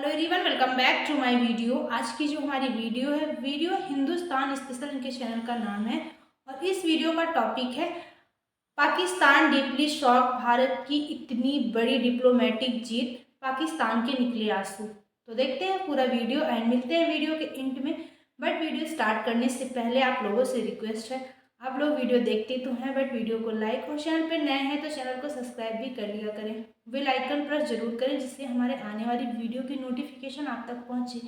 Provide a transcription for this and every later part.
Hello everyone, welcome back to my video. आज की जो हमारी वीडियो हिंदुस्तान स्पेशल, इनके चैनल का नाम है। और इस वीडियो का टॉपिक है पाकिस्तान डीपली शॉक, भारत की इतनी बड़ी डिप्लोमेटिक जीत, पाकिस्तान के निकले आंसू। तो देखते हैं पूरा वीडियो एंड मिलते हैं वीडियो के एंड में। बट वीडियो स्टार्ट करने से पहले आप लोगों से रिक्वेस्ट है, आप लोग वीडियो देखते तो हैं बट वीडियो को लाइक और चैनल पे नए हैं तो चैनल को सब्सक्राइब भी कर लिया करें। बेल आइकन प्रेस जरूर करें जिससे हमारे आने वाली वीडियो की नोटिफिकेशन आप तक पहुंचे,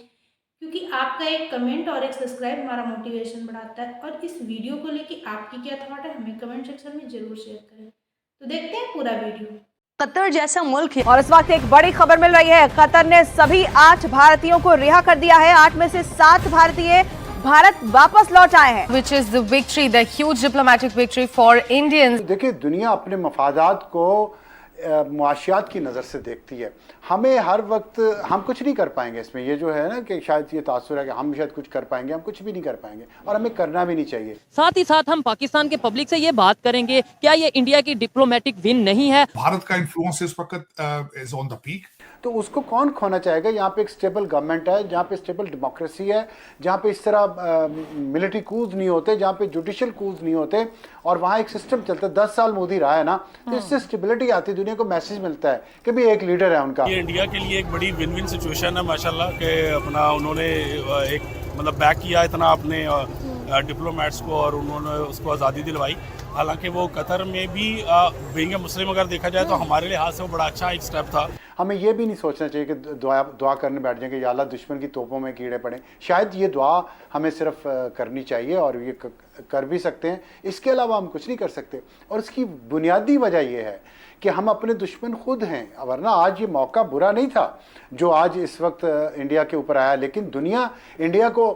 क्योंकि आपका एक कमेंट और एक सब्सक्राइब हमारा मोटिवेशन बढ़ाता है। और इस वीडियो को लेके आपकी क्या थॉट है हमें कमेंट सेक्शन में जरूर शेयर करें। तो देखते हैं पूरा वीडियो। कतर जैसा मुल्क है और इस वक्त एक बड़ी खबर मिल रही है। कतर ने सभी 8 भारतीयों को रिहा कर दिया है। 8 में से 7 भारतीय भारत वापस लौट आए हैं। Which is the victory, the huge diplomatic victory for Indians. देखिए, दुनिया अपने मफादात को मुआशियात की नज़र से देखती है। हमें हर वक्त हम कुछ नहीं कर पाएंगे इसमें, ये जो है ना कि शायद ये तासुर है कि हम शायद कुछ कर पाएंगे, हम कुछ भी नहीं कर पाएंगे और हमें करना भी नहीं चाहिए। साथ ही साथ हम पाकिस्तान के पब्लिक से ये बात करेंगे, क्या ये इंडिया की डिप्लोमेटिक विन नहीं है? भारत का इन्फ्लुएंस इस वक्त इज ऑन द पीक। तो उसको कौन खोना चाहेगा? यहाँ पे एक स्टेबल गवर्नमेंट है, जहाँ पे स्टेबल डेमोक्रेसी है, जहाँ पे इस तरह मिलिट्री कूज नहीं होते, जहाँ पे जुडिशियल कूज नहीं होते और वहाँ एक सिस्टम चलता है। 10 साल मोदी रहा है ना, तो इससे स्टेबिलिटी आती है, दुनिया को मैसेज मिलता है कि भी एक लीडर है उनका। ये इंडिया के लिए एक बड़ी विन विन सिचुएशन है माशाल्लाह कि अपना उन्होंने एक मतलब बैक किया इतना अपने डिप्लोमेट्स को और उन्होंने उसको आज़ादी दिलवाई। हालांकि वो कतर में भी बीइंग मुस्लिम अगर देखा जाए तो हमारे लिहाज से वो बड़ा अच्छा एक स्टेप था। हमें ये भी नहीं सोचना चाहिए कि दुआ करने बैठ जाएंगे या अल्लाह दुश्मन की तोपों में कीड़े पड़े। शायद ये दुआ हमें सिर्फ करनी चाहिए और ये कर भी सकते हैं, इसके अलावा हम कुछ नहीं कर सकते। और इसकी बुनियादी वजह यह है कि हम अपने दुश्मन खुद हैं, वरना आज ये मौका बुरा नहीं था जो आज इस वक्त इंडिया के ऊपर आया। लेकिन दुनिया इंडिया को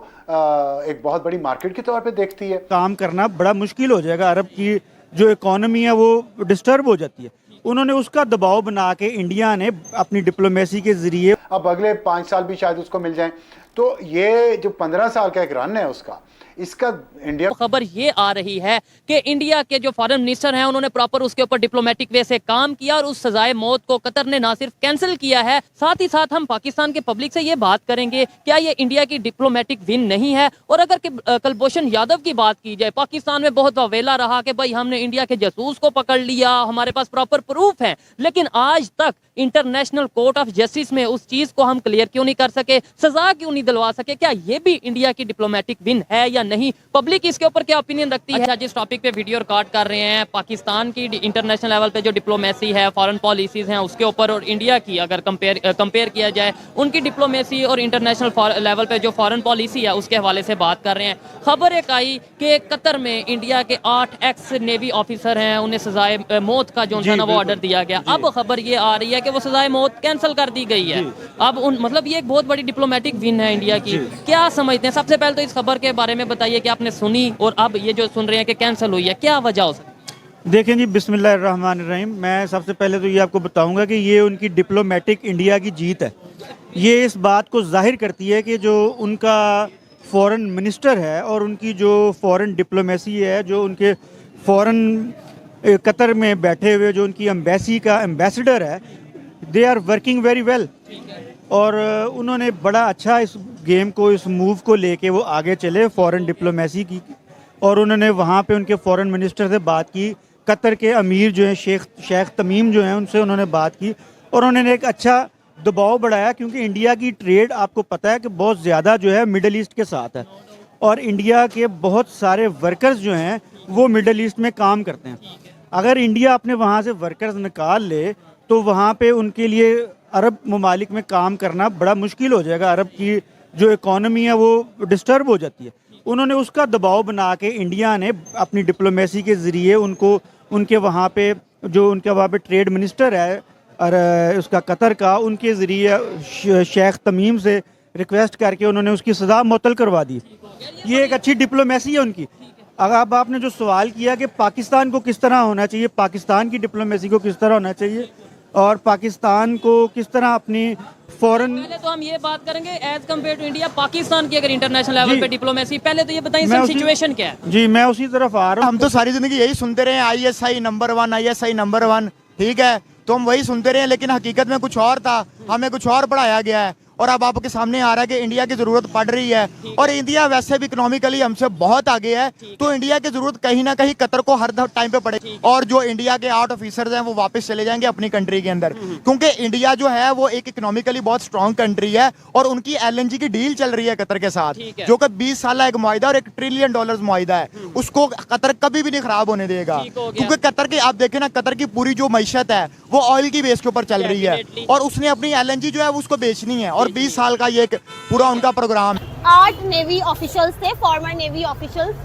एक बहुत बड़ी मार्केट के तौर पे देखती है। काम करना बड़ा मुश्किल हो जाएगा, अरब की जो इकोनॉमी है वो डिस्टर्ब हो जाती है। उन्होंने उसका दबाव बना के इंडिया ने अपनी डिप्लोमेसी के जरिए, अब अगले 5 साल भी शायद उसको मिल जाएं, तो ये जो 15 साल का एक रन है उसका, इसका इंडिया। खबर ये आ रही है कि इंडिया के जो फॉरेन मिनिस्टर हैं उन्होंने प्रॉपर उसके ऊपर डिप्लोमेटिक वे से काम किया और उस सजाए मौत को कतर ने ना सिर्फ कैंसिल किया है, साथ ही साथ हम पाकिस्तान के पब्लिक से ये बात करेंगे, क्या ये इंडिया की डिप्लोमेटिक विन नहीं है? और अगर कुलभूषण यादव की बात की जाए, पाकिस्तान में बहुत वावेला रहा कि भाई हमने इंडिया के जासूस को पकड़ लिया, हमारे पास प्रॉपर प्रूफ है, लेकिन आज तक इंटरनेशनल कोर्ट ऑफ जस्टिस में उस चीज को हम क्लियर क्यों नहीं कर सके, सजा क्यों नहीं दिलवा सके? क्या ये भी इंडिया की डिप्लोमेटिक विन है या नहीं? पब्लिक इसके ऊपर क्या ओपिनियन रखती है? अच्छा, जिस टॉपिक पे वीडियो रिकॉर्ड कर रहे हैं, पाकिस्तान की इंटरनेशनल लेवल पे जो डिप्लोमेसी है, फॉरेन पॉलिसीज हैं उसके ऊपर, और इंडिया की अगर कंपेयर किया जाए, उनकी डिप्लोमेसी और इंटरनेशनल लेवल पे जो फॉरेन पॉलिसी है उसके हवाले से बात कर रहे हैं। खबर एक आई कि कतर में इंडिया के 8 एक्स नेवी ऑफिसर हैं, उन्हें सजाए मौत का जो है वो ऑर्डर दिया गया। अब खबर ये आ रही है कि वो सजाए मौत कैंसिल कर दी गई है। अब मतलब ये एक बहुत बड़ी डिप्लोमेटिक विन है इंडिया की। क्या समझते हैं? सबसे पहले तो इस खबर के बारे में बताइए कि आपने सुनी और अब ये जो सुन रहे हैं कि कैंसिल हुई है, क्या वजह हो सकती है? देखें जी, बिस्मिल्लाहिर्रहमानिर्रहीम, मैं सबसे पहले तो ये आपको बताऊंगा कि ये उनकी डिप्लोमेटिक इंडिया की जीत है। ये इस बात को जाहिर करती है कि जो उनका फॉरेन मिनिस्टर है और उनकी जो फॉरेन डिप्लोमेसी है, जो उनके फॉरेन कतर में बैठे हुए जो उनकी एम्बेसी का एम्बेसडर है, they are working very well. और उन्होंने बड़ा अच्छा इस गेम को, इस मूव को लेके वो आगे चले फॉरेन डिप्लोमेसी की। और उन्होंने वहाँ पे उनके फॉरेन मिनिस्टर से बात की, कतर के अमीर जो हैं शेख तमीम जो हैं उनसे उन्होंने बात की और उन्होंने एक अच्छा दबाव बढ़ाया, क्योंकि इंडिया की ट्रेड आपको पता है कि बहुत ज़्यादा जो है मिडल ईस्ट के साथ है और इंडिया के बहुत सारे वर्कर्स जो हैं वो मिडल ईस्ट में काम करते हैं। अगर इंडिया अपने वहाँ से वर्कर्स निकाल ले तो वहाँ पे उनके लिए अरब ममालिक में काम करना बड़ा मुश्किल हो जाएगा। अरब की जो इकोनॉमी है वो डिस्टर्ब हो जाती है। उन्होंने उसका दबाव बना के इंडिया ने अपनी डिप्लोमेसी के ज़रिए उनको उनके वहाँ पे जो उनके वहाँ पे ट्रेड मिनिस्टर है और उसका कतर का, उनके ज़रिए शेख तमीम से रिक्वेस्ट करके उन्होंने उसकी सज़ा मुअत्तल करवा दी। ये एक अच्छी डिप्लोमेसी है उनकी। अब आपने जो सवाल किया कि पाकिस्तान को किस तरह होना चाहिए, पाकिस्तान की डिप्लोमेसी को किस तरह होना चाहिए और पाकिस्तान को किस तरह अपनी फॉरेन, पहले तो हम ये बात करेंगे as compare to India, Pakistan की अगर इंटरनेशनल लेवल पे डिप्लोमेसी, पहले तो ये बताइए सिचुएशन क्या है? जी, मैं उसी तरफ आ रहा हूँ। हम तो सारी जिंदगी यही सुनते रहे, ISI नंबर 1, ISI नंबर 1, ठीक है, तो हम वही सुनते रहे, लेकिन हकीकत में कुछ और था, हमें कुछ और पढ़ाया गया है। और अब आपके सामने आ रहा है कि इंडिया की ज़रूरत पड़ रही है और इंडिया वैसे भी इकोनॉमिकली हमसे बहुत आगे है, तो इंडिया की ज़रूरत कहीं ना कहीं कतर को हर टाइम पे पड़ेगी और जो इंडिया के आउट ऑफिसर्स हैं वो वापस चले जाएंगे अपनी कंट्री के अंदर, क्योंकि इंडिया जो है वो एक इकोनॉमिकली बहुत स्ट्रॉन्ग कंट्री है और उनकी LNG की डील चल रही है कतर के साथ, जो कि 20 साल एक मुआहिदा और $1 ट्रिलियन मुआहिदा है, उसको कतर कभी भी नहीं खराब होने देगा, क्योंकि कतर की आप देखें ना, कतर की पूरी जो मईशत है वो ऑयल की बेस के ऊपर चल रही है और उसने अपनी LNG जो है वो उसको बेचनी है और 20 साल का ये पूरा उनका प्रोग्राम है। 8 नेवी ऑफिशियल्स थे, फॉर्मर नेवी ऑफिशियल्स,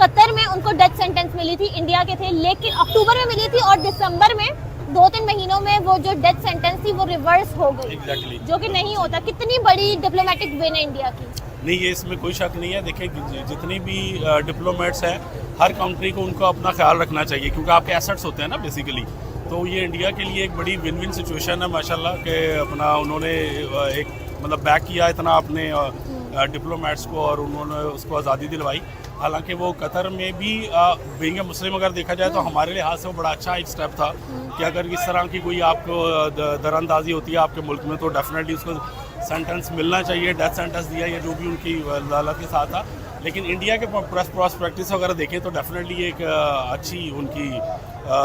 कतर में उनको डेथ सेंटेंस मिली थी, इंडिया के थे, लेकिन अक्टूबर में मिली थी और दिसंबर में 2-3 महीनों में वो जो डेथ सेंटेंस थी वो रिवर्स हो गई, जो कि नहीं होता। कितनी बड़ी डिप्लोमेटिक विन है इंडिया की। नहीं, ये इसमें कोई शक नहीं है। देखिए, जितनी भी डिप्लोमेट्स हैं, हर कंट्री को उनको अपना ख्याल रखना चाहिए, क्योंकि आपके एसेट्स होते हैं ना बेसिकली। तो ये इंडिया के लिए एक बड़ी विन विन सिचुएशन है माशाल्लाह कि अपना उन्होंने एक मतलब बैक किया इतना अपने डिप्लोमेट्स को और उन्होंने उसको आज़ादी दिलवाई। हालांकि वो कतर में भी बीइंग मुस्लिम अगर देखा जाए तो हमारे लिहाज से वो बड़ा अच्छा एक स्टेप था कि अगर इस तरह की कोई आपको दरअंदाजी होती है आपके मुल्क में तो डेफिनेटली उसको सेंटेंस मिलना चाहिए, डेथ सेंटेंस दिया या जो भी उनकी अदालत के साथ था। लेकिन इंडिया के प्रॉस्पेक्टिस वगैरह देखें तो डेफिनेटली एक अच्छी उनकी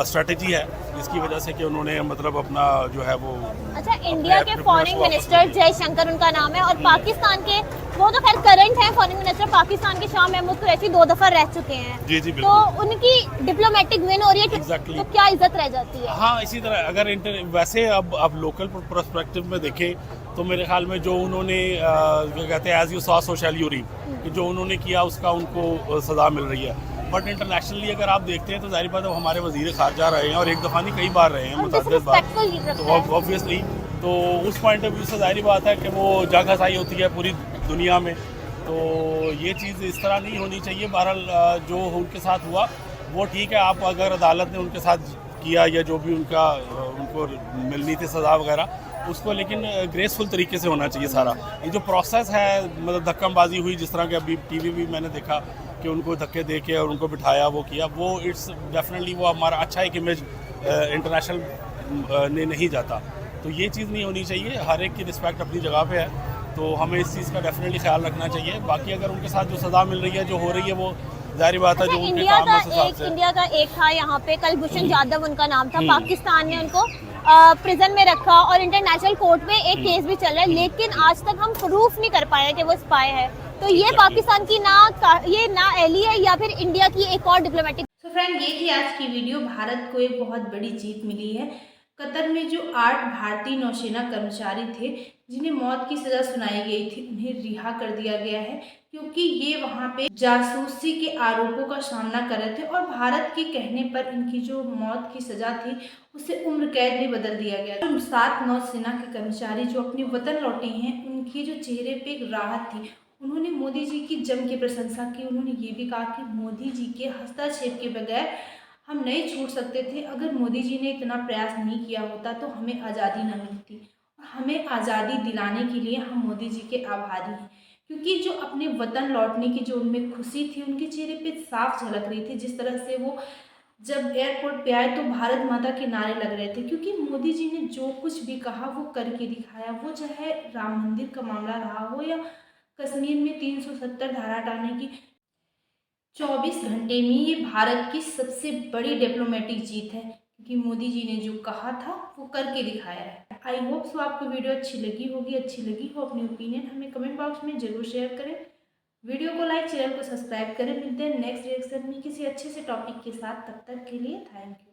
स्ट्रेटजी है, जिसकी वजह से कि उन्होंने मतलब अपना जो है वो। अच्छा, इंडिया के फॉरेन मिनिस्टर जयशंकर उनका नाम है और पाकिस्तान के, वो तो खैर करंट है फॉरेन मिनिस्टर, पाकिस्तान के शाह महमूद कुरैशी 2 दफा रह चुके हैं। जी जी, तो उनकी डिप्लोमेटिक विन हो रही है। Exactly. तो क्या इज्जत रह जाती है। हाँ, इसी तरह अगर वैसे अब लोकल पर्सपेक्टिव में देखें तो मेरे ख्याल में जो उन्होंने कहते हैं as you sow so shall you reap, कि जो उन्होंने किया उसका उनको सज़ा मिल रही है। बट इंटरनेशनली अगर आप देखते हैं तो जाहिर बात है हमारे वज़ीर ख़ारजा रहे हैं और एक दफ़ा नहीं कई बार रहे हैं, मुतअद्दिद बार, तो ऑब्वियसली तो उस पॉइंट ऑफ व्यू से जाहिर बात है कि वो जंग हसाई होती है पूरी दुनिया में। तो ये चीज़ इस तरह नहीं होनी चाहिए। बहरहाल जो उनके साथ हुआ वो ठीक है, आप अगर अदालत ने उनके साथ किया या जो भी उनको मिलनी थी सज़ा वगैरह उसको, लेकिन ग्रेसफुल तरीके से होना चाहिए सारा। ये जो प्रोसेस है मतलब धक्काबाजी हुई, जिस तरह के अभी टीवी भी मैंने देखा कि उनको धक्के दे के और उनको बिठाया वो किया, वो इट्स डेफिनेटली वो हमारा अच्छा एक इमेज इंटरनेशनल ने नहीं जाता। तो ये चीज़ नहीं होनी चाहिए। हर एक की रिस्पेक्ट अपनी जगह पे है, तो हमें इस चीज़ का डेफिनेटली ख्याल रखना चाहिए। बाकी अगर उनके साथ जो सज़ा मिल रही है, जो हो रही है, वो जाहिर बात है जो उनके काम है उस हिसाब से। इंडिया का एक था यहाँ पे कलभूषण जाधव उनका नाम था, पाकिस्तान ने उनको प्रिजन में रखा और इंटरनेशनल कोर्ट में एक केस भी चल रहा है, लेकिन आज तक हम प्रूफ नहीं कर पाए कि वो स्पाई है। तो ये पाकिस्तान की ना एली है या फिर इंडिया की एक और डिप्लोमेटिक। तो फ्रेंड, ये थी आज की वीडियो। भारत को एक बहुत बड़ी जीत मिली है। कतर में जो 8 भारतीय नौसेना कर्मचारी थे जिन्हें मौत की सज़ा सुनाई गई थी, उन्हें रिहा कर दिया गया है, क्योंकि ये वहाँ पे जासूसी के आरोपों का सामना कर रहे थे और भारत के कहने पर इनकी जो मौत की सज़ा थी उसे उम्र कैद में बदल दिया गया। 7 नौसेना के कर्मचारी जो अपने वतन लौटे हैं, उनके जो चेहरे पे एक राहत थी। उन्होंने मोदी जी की जम के प्रशंसा की। उन्होंने ये भी कहा कि मोदी जी के हस्तक्षेप के बगैर हम नहीं छूट सकते थे। अगर मोदी जी ने इतना प्रयास नहीं किया होता तो हमें आज़ादी न मिलती। और हमें आज़ादी दिलाने के लिए हम मोदी जी के आभारी हैं, क्योंकि जो अपने वतन लौटने की जो उनमें खुशी थी उनके चेहरे पे साफ झलक रही थी। जिस तरह से वो जब एयरपोर्ट पे आए तो भारत माता के नारे लग रहे थे, क्योंकि मोदी जी ने जो कुछ भी कहा वो करके दिखाया। वो चाहे राम मंदिर का मामला रहा हो या कश्मीर में 370 धारा हटाने की, 24 घंटे में ये भारत की सबसे बड़ी डिप्लोमेटिक जीत है, क्योंकि मोदी जी ने जो कहा था वो करके दिखाया है। आई होप सो आपको वीडियो अच्छी लगी होगी। अच्छी लगी हो अपनी ओपिनियन हमें कमेंट बॉक्स में ज़रूर शेयर करें। वीडियो को लाइक, चैनल को सब्सक्राइब करें। मिलते हैं नेक्स्ट रिएक्शन में किसी अच्छे से टॉपिक के साथ। तब तक के लिए थैंक यू।